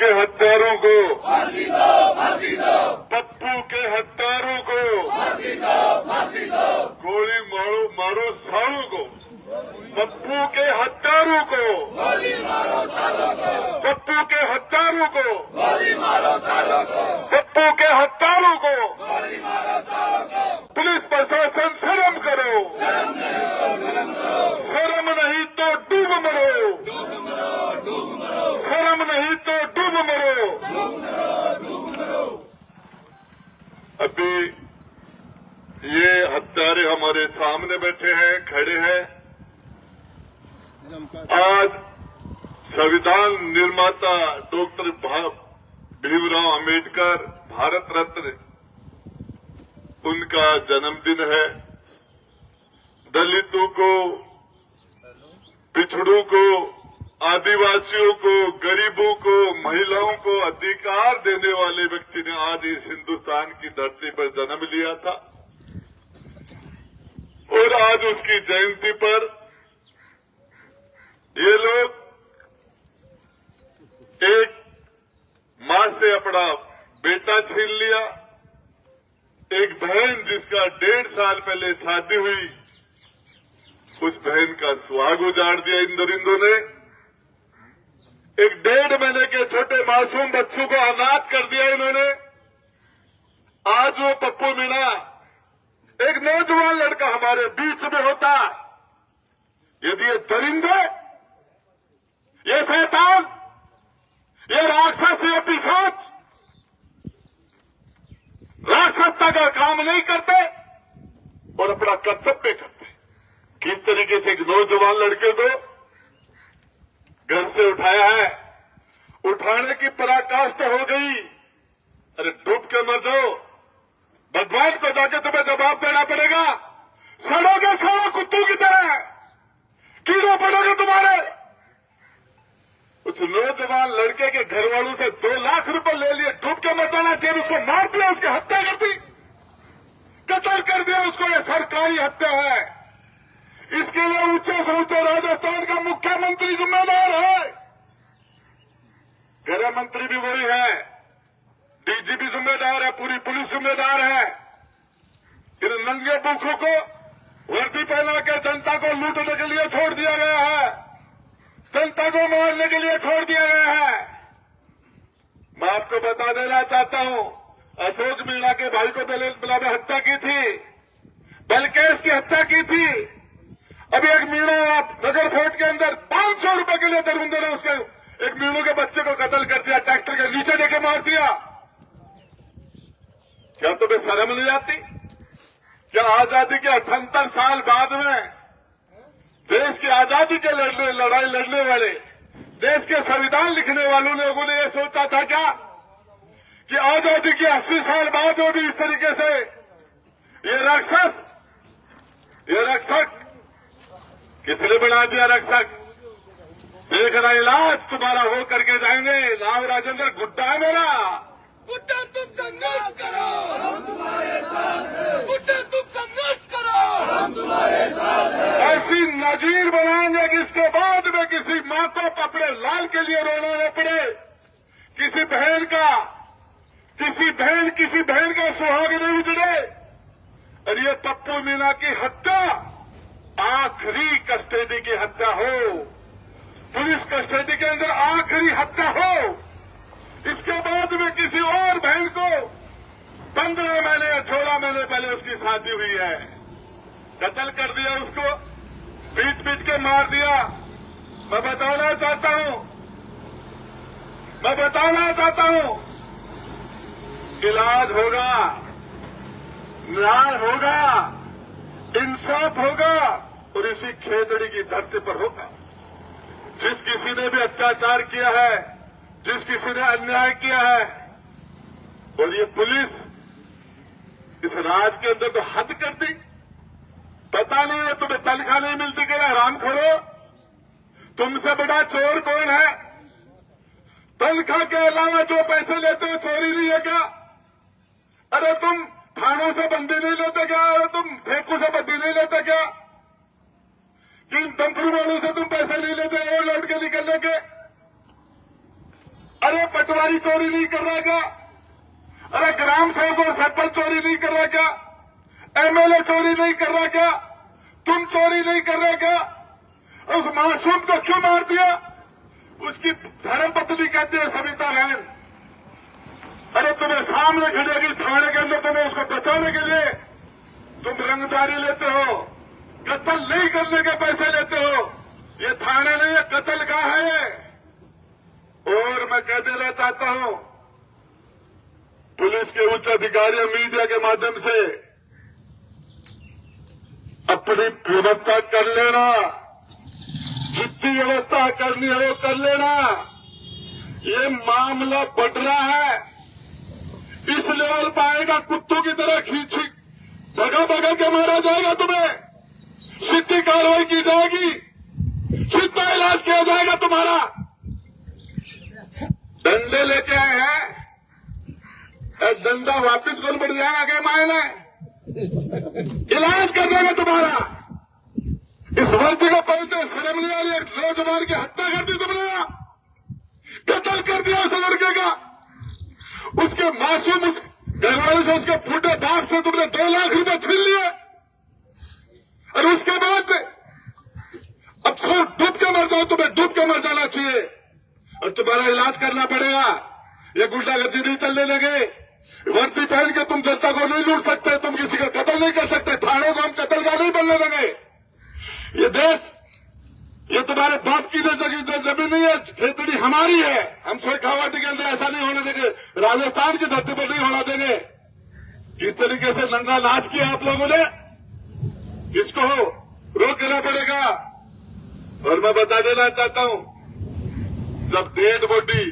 के हत्यारों को फांसी दो, फांसी दो, पप्पू के हत्यारों को फांसी दो, फांसी दो, गोली मारो मारो सालों को, पप्पू के हत्यारों को गोली मारो सालों को, पप्पू के हत्यारों को गोली मारो सालों को, पप्पू के हत्यारों को गोली मारो सालों को। पुलिस प्रशासन शर्म करो, शर्म नहीं तो शर्म करो, शर्म नहीं तो डूब मरो, डूब मरो, डूब मरो, शर्म नहीं तो डूब मरो। डूब मरो, डूब मरो। अभी ये हत्यारे हमारे सामने बैठे हैं, खड़े हैं। आज संविधान निर्माता डॉक्टर भीमराव अंबेडकर भारत रत्न उनका जन्मदिन है। दलितों को, पिछड़ों को, आदिवासियों को, गरीबों को, महिलाओं को अधिकार देने वाले व्यक्ति ने आज इस हिंदुस्तान की धरती पर जन्म लिया था और आज उसकी जयंती पर ये लोग एक मां से अपना बेटा छीन लिया, एक बहन जिसका 1.5 साल पहले शादी हुई उस बहन का सुहाग उजाड़ दिया इन दरिंदों ने। एक 1.5 महीने के छोटे मासूम बच्चों को अनाथ कर दिया इन्होंने। आज वो पप्पू मीणा एक नौजवान लड़का हमारे बीच में होता, यदि ये दरिंदे, ये शैतान, ये राक्षस, ये पिशाच राक्षसता का काम नहीं करते और अपना कर्तव्य करते, किस तरीके से एक नौजवान लड़के को घर से उठाया है, उठाने की पराकाष्ठा हो गई। अरे डूब के मर जाओ, भगवान को जाके तुम्हें जवाब देना पड़ेगा। सड़ोगे सड़ो कुत्तों की तरह, कीड़े पड़ोगे तुम्हारे। उस नौजवान लड़के के घर वालों से 2 लाख रुपए ले लिए, डूब के मर जाना चाहिए, उसको मार दिया, उसकी हत्या कर दी, कत्ल कर दिया उसको। ये सरकारी हत्या है। इसके लिए ऊंचे से ऊंचे राजस्थान का मुख्यमंत्री जिम्मेदार है, गृह मंत्री भी वही है, डीजीपी जिम्मेदार है, पूरी पुलिस जिम्मेदार है। इन नंगे भूखों को वर्दी पहना के जनता को लूटने के लिए छोड़ दिया गया है, जनता को मारने के लिए छोड़ दिया गया है। मैं आपको बता देना चाहता हूं, अशोक मीणा के भाई को दलित में हत्या की थी, बलकेश की हत्या की थी। अभी एक मीणा नगर फोर्ट के अंदर 500 रुपए के लिए दरमिंदर ने उसके एक मीणू के बच्चे को कत्ल कर दिया, ट्रैक्टर के नीचे लेके मार दिया। क्या तुम्हें शर्म नहीं आती? क्या आजादी के 78 साल बाद में देश की आजादी के लड़ाई लड़ने वाले, देश के संविधान लिखने वालों लोगों ने यह सोचा था क्या कि आजादी के 80 साल बाद वो भी इस तरीके से ये रक्षक किसने बना दिया रक्षक? देखना इलाज तुम्हारा हो करके जाएंगे। नाम राजेंद्र गुड्डा है मेरा। गुड्डा तुम संघर्ष करो, हम तुम्हारे साथ हैं। गुड्डा तुम संघर्ष करो, हम तुम्हारे साथ हैं। ऐसी नजीर बनाएंगे कि इसके बाद में किसी मां को अपने लाल के लिए रोना न पड़े, किसी बहन का सुहाग नहीं उजड़े। और ये पप्पू मीणा की हत्या आखिरी कस्टडी की हत्या हो, पुलिस कस्टडी के अंदर आखिरी हत्या हो। इसके बाद में किसी और बहन को 15 महीने या 16 महीने पहले उसकी शादी हुई है, कत्ल कर दिया, उसको पीट के मार दिया। मैं बताना चाहता हूं इलाज होगा, न्याय होगा, इंसाफ होगा और इसी खेतड़ी की धरती पर होगा। जिस किसी ने भी अत्याचार किया है, जिस किसी ने अन्याय किया है, और ये पुलिस इस राज के अंदर तो हद कर दी। पता नहीं है तुम्हें तनख्वाह नहीं मिलती क्या? हरामखोरो, तुमसे बड़ा चोर कौन है? तनख्वाह के अलावा जो पैसे लेते हो चोरी नहीं है क्या? अरे तुम थानों से बंदी नहीं लेते क्या? अरे तुम ठेकों से बंदी नहीं लेते क्या? किन डंपरू वालों से तुम पैसे नहीं लेते और लौट के निकलने के? अरे पटवारी चोरी नहीं कर रहा क्या? अरे ग्राम सेवक और सरपंच चोरी नहीं कर रहा क्या? एमएलए चोरी नहीं कर रहा क्या? तुम चोरी नहीं कर रहे क्या? उस मासूम को क्यों मार दिया? उसकी धर्मपत्नी कहती है सविता बहन। अरे तुम्हें सामने खड़ेगी थाने के अंदर, तुम्हें उसको बचाने के लिए तुम रंगदारी लेते हो, कत्ल नहीं करने के पैसे लेते हो। ये थाना नहीं है, कत्ल का है। और मैं कह देना चाहता हूं, पुलिस के उच्च अधिकारी मीडिया के माध्यम से अपनी व्यवस्था कर लेना, जितनी व्यवस्था करनी है वो कर लेना। ये मामला बढ़ रहा है, इस लेवल पर आएगा, कुत्तों की तरह खींची भगा भगा के मारा जाएगा तुम्हें, सीधी कार्रवाई की जाएगी, सीधा इलाज किया जाएगा तुम्हारा। डंडे लेके आए हैं, डंडा वापिस कौन बढ़ जाएगा क्या मायने? इलाज कर देगा तुम्हारा। इस वर्दी को पहनते शर्म नहीं आ रही? एक नौजवान की हत्या कर दी तुमने, कत्ल कर दिया उस लड़के का, उसके मासूम उस घरवाले से, उसके बूढ़े बाप से तुमने 2 लाख रुपए छीन लिए। और उसके बाद अब सब डूब के मर जाओ, तुम्हें डूब के मर जाना चाहिए और तुम्हारा इलाज करना पड़ेगा। ये गुंडागर्दी नहीं चलने लगे। वर्दी पहन के तुम जनता को नहीं लूट सकते, तुम किसी का कत्ल नहीं कर सकते, थानों को हम कत्ल का नहीं बनने देंगे। ये देश, ये तुम्हारे बाप की जो जमीन नहीं है, खेतड़ी हमारी है। हम शेखावाटी के अंदर ऐसा नहीं होने देंगे, राजस्थान की धरती पर नहीं होना देंगे। इस तरीके से नंगा नाच किया आप लोगों ने, इसको रोक देना पड़ेगा। और मैं बता देना चाहता हूं, जब डेड बॉडी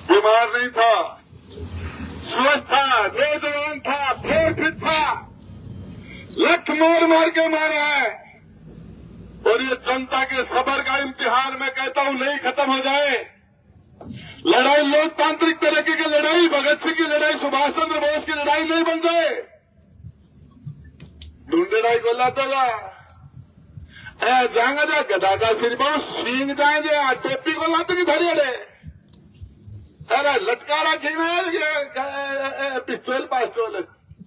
बीमार नहीं था, स्वस्थ था, नौजवान था, फिर फिट था, लठ मार मार के मारा है। और ये जनता के सब्र का इम्तिहान मैं कहता हूं नहीं खत्म हो जाए। लड़ाई लोकतांत्रिक तरीके की लड़ाई, भगत सिंह की लड़ाई, सुभाष चंद्र बोस की लड़ाई नहीं बन जाए। ढूंढेड़ाई को लाता जाएंगे जा गदा का सिर पर सींग जाएंगे, टोपी को लाते की धरी अड़े, अरे लटकारा खीना पिस्तौल पास्तौल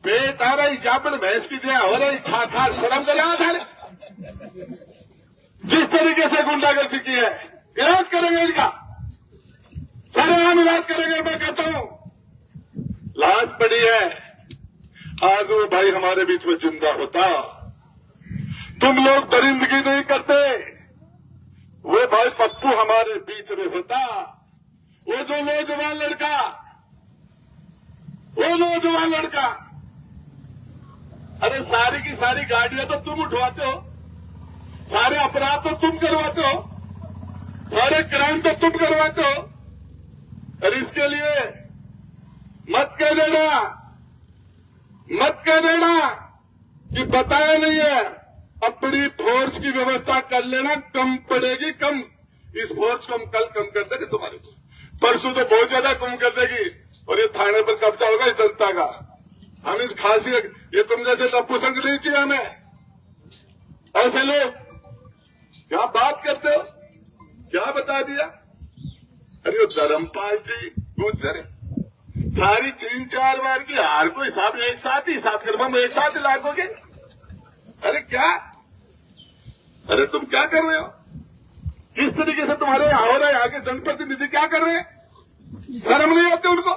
पेट आ रही जापड़ भैंस की जया हो रही, खा खा शर्म कर जिस तरीके से गुंडागर्दी की है। इलाज करेंगे इनका, सारे हम इलाज करेंगे। मैं कहता हूं लाश पड़ी है, आज वो भाई हमारे बीच में जिंदा होता, तुम लोग दरिंदगी नहीं करते, वो भाई पप्पू हमारे बीच में होता। वो जो नौजवान लड़का, वो नौजवान लड़का, अरे सारी की सारी गाड़ियां तो तुम उठवाते हो, सारे अपराध तो तुम करवाते हो, सारे क्राइम तो तुम करवाते हो। और इसके लिए मत कह देना कि बताया नहीं है। अपनी फोर्स की व्यवस्था कर लेना, कम पड़ेगी, कम। इस फोर्स को हम कल कम कर देंगे, तुम्हारे परसों तो बहुत ज्यादा कम कर देगी। और ये थाने पर कब्जा होगा इस जनता का। हम इस खासियत, ये तुम जैसे लप्पू संघ नहीं चाहिए हमें। ऐसे लोग क्या बात करते हो, क्या बता दिया? अरे वो धर्मपाल जी गुजर सारी 3-4 बार की हार को हिसाब एक साथ ही हिसाब कर, एक साथ ही लागोगे। अरे क्या, अरे तुम क्या कर रहे हो? किस तरीके से तुम्हारे यहां हो रहा है? आगे जनप्रतिनिधि क्या कर रहे हैं? शर्म नहीं आती उनको?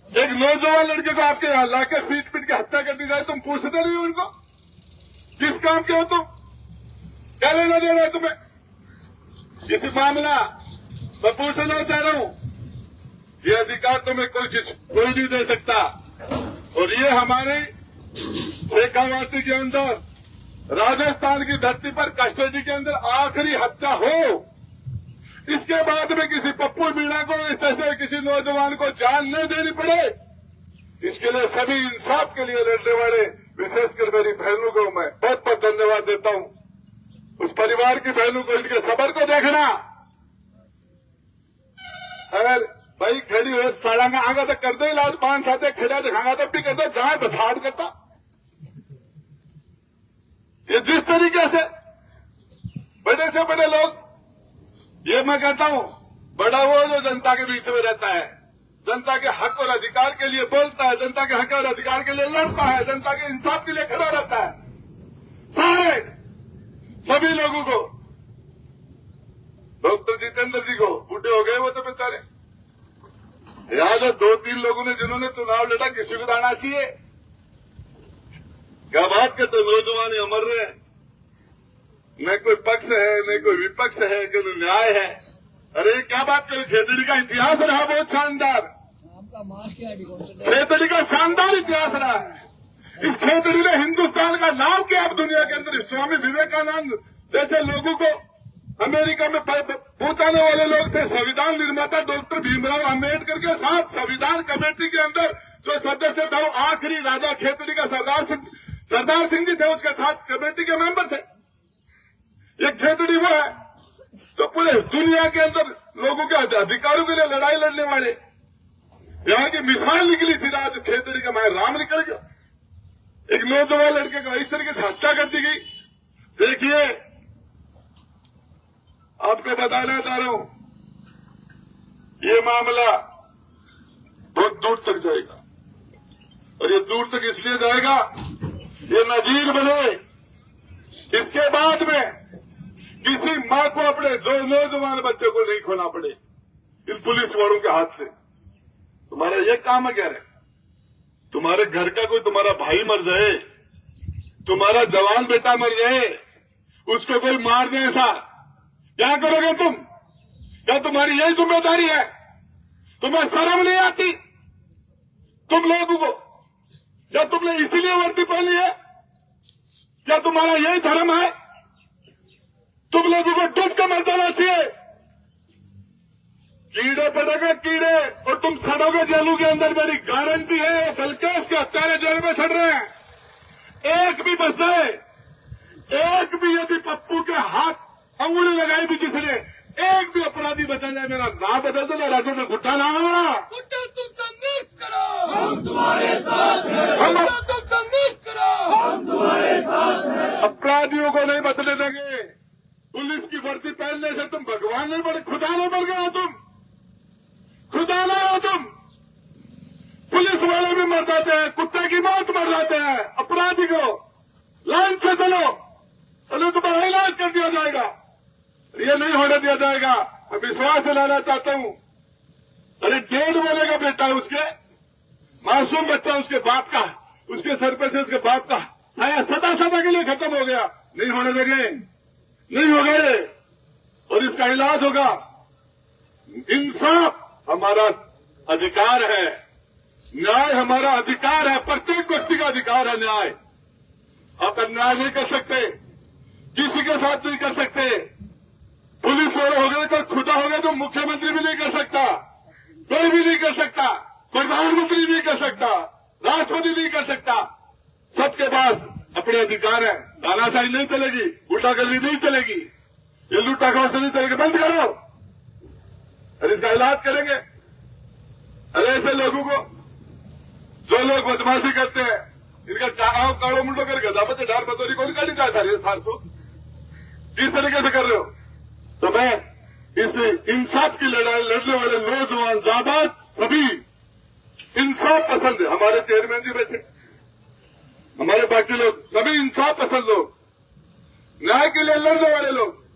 एक नौजवान लड़के को आपके यहां लाकर पीट पीट के हत्या कर दी जाए, तुम पूछते नहीं हो उनको किस काम के हो तुम? क्या लेना देना है तुम्हें? किसी मामला मैं पूछना चाह रहा हूं, ये अधिकार तुम्हें कोई नहीं दे सकता। और ये हमारे शेखावाटी के अंदर, राजस्थान की धरती पर कस्टडी के अंदर आखिरी हत्या हो, इसके बाद में किसी पप्पू मीणा को, ऐसे किसी नौजवान को जान न देनी पड़े, इसके लिए सभी इंसाफ के लिए लड़ने वाले, विशेषकर मेरी बहनों को मैं बहुत बहुत धन्यवाद देता हूं। उस परिवार की बहनों को, इनके सबर को देखना। अगर भाई खड़ी हो साड़ांगा आगा तो कर दो इलाज, 5-7 खड़ा दिखागा तब भी कर दो, जहां बछाड़ करता। ये जिस तरीके से बड़े से बड़े लोग, ये मैं कहता हूं बड़ा वो जो जनता के बीच में रहता है, जनता के हक और अधिकार के लिए बोलता है, जनता के हक और अधिकार के लिए लड़ता है, जनता के इंसाफ के लिए खड़ा रहता है। सारे सभी लोगों को, डॉक्टर जितेंद्र जी को, बूढ़े हो गए वो तो बेचारे, याद है 2-3 लोगों ने जिन्होंने चुनाव लड़ा, किसी को दाना चाहिए? क्या बात करते, नौजवान ही अमर रहे, न कोई पक्ष है न कोई विपक्ष है, कोई न्याय है। अरे क्या बात करें, खेतड़ी का इतिहास रहा बहुत शानदार, खेतड़ी का शानदार इतिहास रहा है। इस खेतड़ी ने हिंदुस्तान का नाम किया अब दुनिया के अंदर। स्वामी विवेकानंद जैसे लोगों को अमेरिका में पहुंचाने वाले लोग थे। संविधान निर्माता डॉक्टर भीमराव अम्बेडकर के साथ संविधान कमेटी के अंदर जो सदस्य था वो आखिरी राजा खेतड़ी का सरदार सिंह जी थे, उसके साथ कमेटी के मेंबर थे। ये खेतड़ी वो है तो पूरे दुनिया के अंदर लोगों के अधिकारों के लिए लड़ाई लड़ने वाले, यहाँ की मिसाल निकली थी। आज खेतड़ी का मैं राम निकल गया, एक नौजवान लड़के को इस तरीके से हत्या कर दी गई। देखिए, आपको बताना चाह रहा हूं, ये मामला बहुत दूर तक जाएगा, और ये दूर तक इसलिए जाएगा, ये नजीर बने। इसके बाद में किसी मां को अपने जो नौजवान बच्चे को नहीं खोना पड़े इन पुलिस वालों के हाथ से। तुम्हारा ये काम है क्या है? तुम्हारे घर का कोई तुम्हारा भाई मर जाए, तुम्हारा जवान बेटा मर जाए, उसको कोई मार दे, ऐसा क्या करोगे तुम? क्या तुम्हारी यही जिम्मेदारी है? तुम्हें शर्म नहीं आती तुम लोगों को? क्या तुमने इसीलिए वर्दी पहनी है? क्या तुम्हारा यही धर्म है? तुम लोगों को डूब के मर जाना चाहिए। कीड़े पड़ेगा कीड़े, और तुम सड़ोगे जेलों के अंदर, मेरी गारंटी है। बल्कि के हत्यारे जेल में सड़ रहे हैं। एक भी बच जाए, एक भी यदि पप्पू के हाथ अंगुली लगाई भी किसी ने, एक भी अपराधी बचा जाए, मेरा नाम बदल दो ना, राजू में गुट्टा ना हमारा। तुम संघर्ष करो, हम तुम्हारे साथ हैं। तुम संघर्ष करो, हम तुम्हारे साथ हैं। अपराधियों को नहीं बदलने देंगे। पुलिस की वर्दी पहनने से तुम भगवान नहीं बने, खुदा नहीं बन गए हो तुम, खुदा नहीं हो तुम। पुलिस वाले भी मर जाते हैं, कुत्ते की मौत मर जाते हैं। अपराधी को लाइन से चलो, चलो तुम्हारा इलाज कर दिया जाएगा। ये नहीं होने दिया जाएगा। मैं विश्वास दिलाना चाहता हूं। अरे 1.5 महीने का बेटा है, उसके मासूम बच्चा, उसके बाप का, उसके सर पे से उसके बाप का साया सदा के लिए खत्म हो गया। नहीं होने देंगे, नहीं होगा ये, और इसका इलाज होगा। इंसाफ हमारा अधिकार है, न्याय हमारा अधिकार है, प्रत्येक व्यक्ति का अधिकार है न्याय। आप अन्याय नहीं कर सकते, किसी के साथ नहीं कर सकते। पुलिस वाले हो गए तो खुदा हो गए तो मुख्यमंत्री भी नहीं कर सकता, कोई भी नहीं कर सकता, प्रधानमंत्री नहीं कर सकता, राष्ट्रपति नहीं कर सकता। सबके पास अपने अधिकार है। तानाशाही नहीं चलेगी, गुंडागर्दी नहीं चलेगी, ये लूटा खसोट नहीं चलेगी। बंद करो, और इसका इलाज करेंगे। अरे ऐसे लोगों को, जो लोग बदमाशी करते हैं, इनका काड़ो मुंडो कर गदा बच्चे ढार बतौरी कौन काटी जाए था 400 किस तरीके से कर रहे हो? तो मैं इस इंसाफ की लड़ाई लड़ने वाले नौजवान जाबाज सभी इंसाफ पसंद है। हमारे चेयरमैन जी बैठे, हमारे बाकी लोग सभी इंसाफ पसंद लोग, न्याय के लिए लड़ने वाले लोग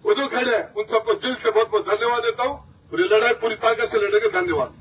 वो जो खड़े हैं, उन सबको दिल से बहुत बहुत धन्यवाद देता हूं। और ये लड़ाई पूरी ताकत से लड़ेंगे। धन्यवाद।